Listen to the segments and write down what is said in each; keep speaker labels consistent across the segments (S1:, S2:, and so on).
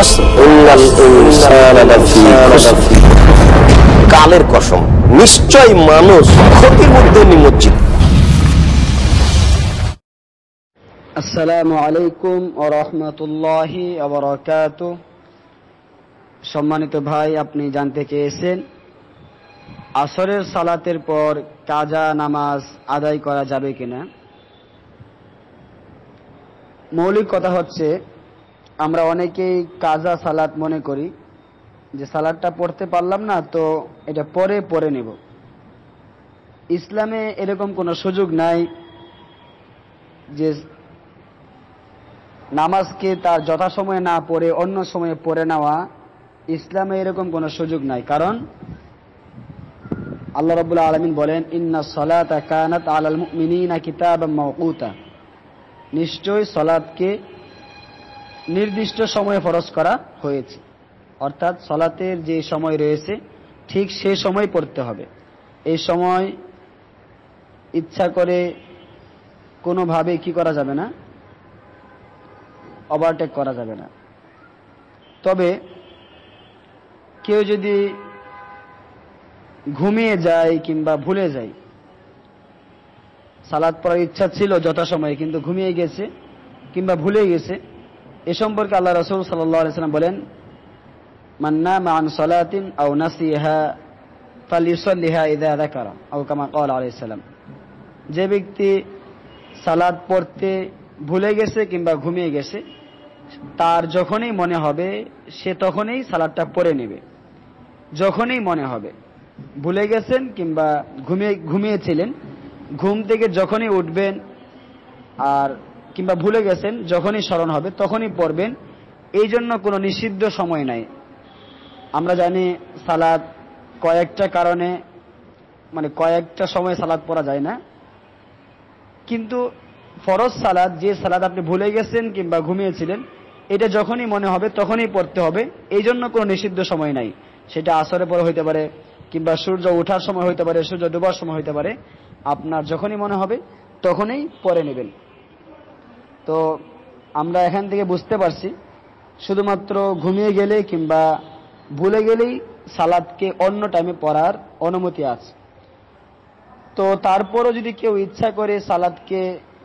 S1: আসর ইন্নাল ইনসানা লাফী খুসর, কালের কসম নিশ্চয় মানুষ ক্ষতির মধ্যে নিমজ্জিত।
S2: আসসালামু আলাইকুম ওয়া রাহমাতুল্লাহি ওয়া বারাকাতুহু। সম্মানিত ভাই, আপনি জানতে চেয়েছেন আসরের সালাতের পর কাজা নামাজ আদায় করা যাবে কিনা। মৌলিক কথা হচ্ছে, আমরা অনেকেই কাজা সালাত মনে করি যে সালাতটা পড়তে পারলাম না তো এটা পরে নেব। ইসলামে এরকম কোনো সুযোগ নাই যে নামাজকে তার যথাসময়ে না পড়ে অন্য সময়ে পড়ে নেওয়া। ইসলামে এরকম কোনো সুযোগ নাই, কারণ আল্লাহ রাব্বুল আলামিন বলেন, ইন্নাস সালাতা কানাত আলাল মুমিনিনা কিতাবাম মাওকুতা, নিশ্চয় সালাতকে নির্দিষ্ট সময়ে ফরজ করা হয়েছে। অর্থাৎ সালাতের যে সময় রয়েছে ঠিক সেই সময় পড়তে হবে। এই সময় ইচ্ছা করে কোনোভাবে কি করা যাবে না, ওভারটেক করা যাবে না। তবে কেউ যদি ঘুমিয়ে যায় কিংবা ভুলে যায়, সালাত পড়ার ইচ্ছা ছিল যথাসময়ে কিন্তু ঘুমিয়ে গেছে কিংবা ভুলে গেছে, এ সম্পর্কে আল্লাহ রাসূল সাল্লাল্লাহু আলাইহি ওয়াসাল্লাম বলেন, মান নামা আন সালাতিন আও নাসিহা ফালিউসাল্লিহা ইযা যাকারা আও কামা ক্বালা আলাইহিস সালাম। যে ব্যক্তি সালাত পড়তে ভুলে গেছে কিংবা ঘুমিয়ে গেছে, তার যখনই মনে হবে সে তখনই সালাতটা পড়ে নেবে। যখনই মনে হবে, ভুলে গেছেন কিংবা ঘুমিয়েছিলেন, ঘুম থেকে যখনই উঠবেন আর কিংবা ভুলে গেছেন, যখনই স্মরণ হবে তখনই পড়বেন। এই জন্য কোনো নিষিদ্ধ সময় নাই। আমরা জানি সালাত কয়েকটা কারণে, মানে কয়েকটা সময় সালাত পড়া যায় না, কিন্তু ফরজ সালাত, যে সালাত আপনি ভুলে গেছেন কিংবা ঘুমিয়েছিলেন, এটা যখনই মনে হবে তখনই পড়তে হবে। এই জন্য কোনো নিষিদ্ধ সময় নাই। সেটা আসরের পরে হইতে পারে কিংবা সূর্য ওঠার সময় হইতে পারে, সূর্য ডোবার সময় হইতে পারে। আপনার যখনই মনে হবে তখনই পড়ে নেবেন। তো আমরা এখান থেকে বুঝতে পারছি, শুধুমাত্র ঘুমিয়ে গেলে কিংবা ভুলে গেলেই সালাতকে অন্য টাইমে পড়ার অনুমতি আছে। তো তারপরও যদি কেউ ইচ্ছা করে সালাতকে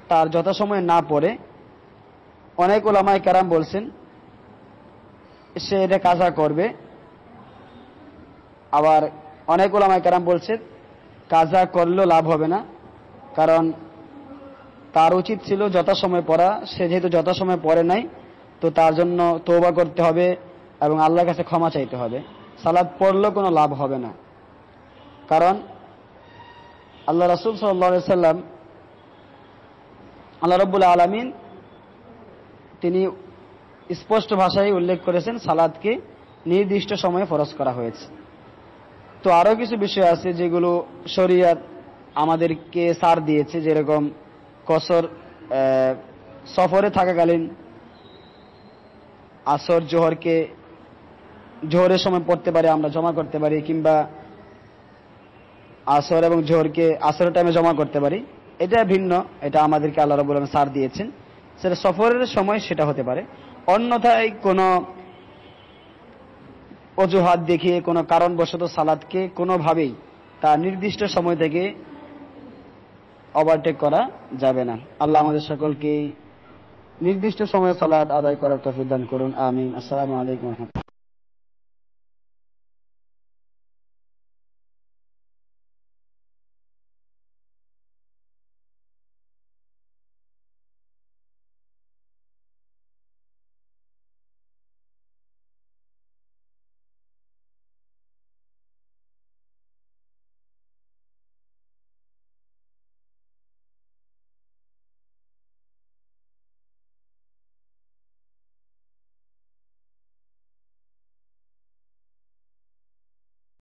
S2: তার যথাসময়ে না পড়ে, অনেক উলামায়ে কেরাম বলছেন সে এটা কাজা করবে। আবার অনেক উলামায়ে কেরাম বলছেন কাজা করলেও লাভ হবে না, কারণ তার উচিত ছিল যথাসময়ে পড়া। সে যেহেতু যথাসময়ে পড়ে নাই, তো তার জন্য তওবা করতে হবে এবং আল্লাহর কাছে ক্ষমা চাইতে হবে। সালাত পড়লেও কোনো লাভ হবে না, কারণ আল্লাহ রাসূল সাল্লাল্লাহু আলাইহি সাল্লাম, আল্লাহ রাব্বুল আলামিন তিনি স্পষ্ট ভাষায় উল্লেখ করেছেন সালাতকে নির্দিষ্ট সময়ে ফরজ করা হয়েছে। তো আরো কিছু বিষয় আছে যেগুলো শরীয়ত আমাদেরকে ছাড় দিয়েছে, যেরকম কসর, সফরে থাকাকালীন আসর জোহরের সময় পড়তে পারি, আমরা জমা করতে পারি, কিংবা আসর এবং জোহরকে আসরের টাইমে জমা করতে পারি। এটা ভিন্ন, এটা আমাদেরকে আল্লাহ রাব্বুল আলামিন ছাড় দিয়েছেন। সেটা সফরের সময় সেটা হতে পারে। অন্যথায় কোনো অজুহাত দেখিয়ে কোনো কারণবশত সালাতকে কোনোভাবেই তার নির্দিষ্ট সময় থেকে ওভারটেক করা যাবে না। আল্লাহ আমাদের সকলকে নির্দিষ্ট সময়ে সালাত আদায় করার তৌফিক দান করুন। আমিন। আসসালামু আলাইকুম ওয়া রাহমাতুল্লাহ।